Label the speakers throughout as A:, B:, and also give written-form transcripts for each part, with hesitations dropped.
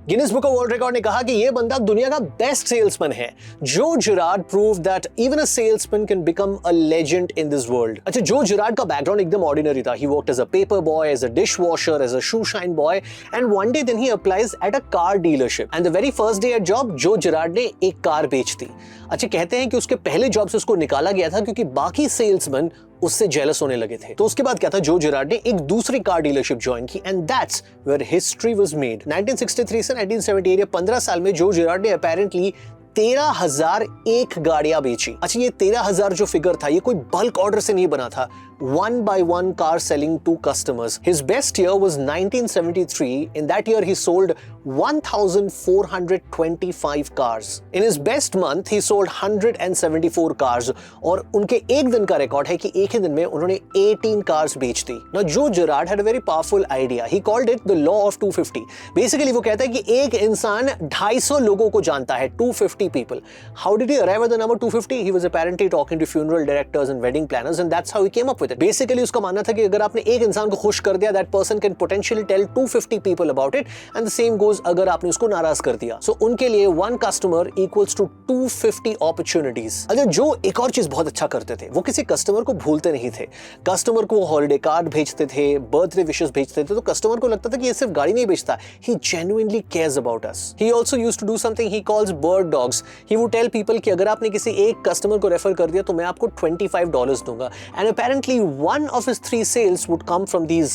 A: Guinness book of world record ने कहा कि यह बंदा दुनिया का बेस्ट सेल्समैन है। Joe Girard proved that even a salesman can become a legend in this world. अच्छा, जो जिरार्ड का बैकग्राउंड एकदम ऑर्डिनरी था। He worked as a paper boy, as a dish washer, as a shoe shine boy, and one day then he applies at a car dealership and the very first day at job Joe Girard ने एक car बेच दी। अच्छा, कहते हैं कि उसके पहले job से उसको निकाला गया था क्योंकि बाकी सेल्समैन उससे जेलस होने लगे थे। तो उसके बाद क्या था, जो जिरार्ड ने एक दूसरी कार डीलरशिप ज्वाइन की and that's where history was made. 1963 से 1978 या 15 साल में जो जिरार्ड ने अपेरेंटली 13,001 गाड़ियां बेची। अच्छा, ये 13,000 जो फिगर था ये कोई बल्क ऑर्डर से नहीं बना था, one by one car selling to customers. His best year was 1973. In that year he sold 1,425 cars. In his best month he sold 174 cars. और उनके एक दिन का रिकॉर्ड है कि एक ही दिन में उन्होंने 18 cars बेच दी। Now Joe Girard had a very powerful idea. He called it the law of 250. Basically वो कहता है कि एक इंसान 250 लोगों को जानता है, 250 people. How did he arrive at the number 250? He was apparently talking to funeral directors and wedding planners and that's how he came up with it. Basically उसका मानना था कि अगर आपने एक इंसान को खुश कर दिया, that person can potentially tell 250 people about it and the same goes अगर आपने उसको नाराज कर दिया। So उनके लिए one customer equals to 250 opportunities। अच्छा, जो एक और चीज बहुत अच्छा करते थे, वो किसी कस्टमर को भूलते नहीं थे। कस्टमर को हॉलिडे कार्ड भेजते थे, बर्थडे विशेस भेजते थे, तो कस्टमर को लगता था कि ये सिर्फ गाड़ी नहीं बेचता, he genuinely cares about us. He also used to do something he calls bird dogs. He would tell people कि अगर आपने किसी एक कस्टमर को रेफर कर दिया तो मैं आपको $25 दूंगा and apparently one of his 3 sales would come from these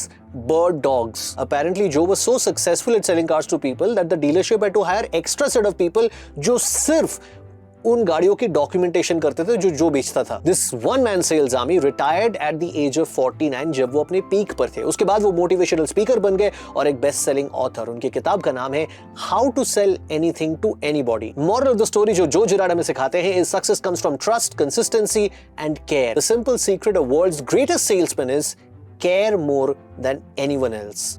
A: bird dogs. Apparently Joe was so successful at selling cars to people that the dealership had to hire extra set of people जो सिर्फ उन गाड़ियों की documentation करते थे जो बेचता था। This one man sales army retired at the age of 49 जब वो अपने पीक पर थे। उसके बाद वो मोटिवेशनल स्पीकर बन गए और एक बेस्ट सेलिंग ऑथर। उनकी किताब का नाम है How to Sell Anything to Anybody. Moral of the story जो जिरार्ड हमें सिखाते हैं is success comes from trust, consistency and care. The simple secret of world's greatest salesman is care more than anyone else.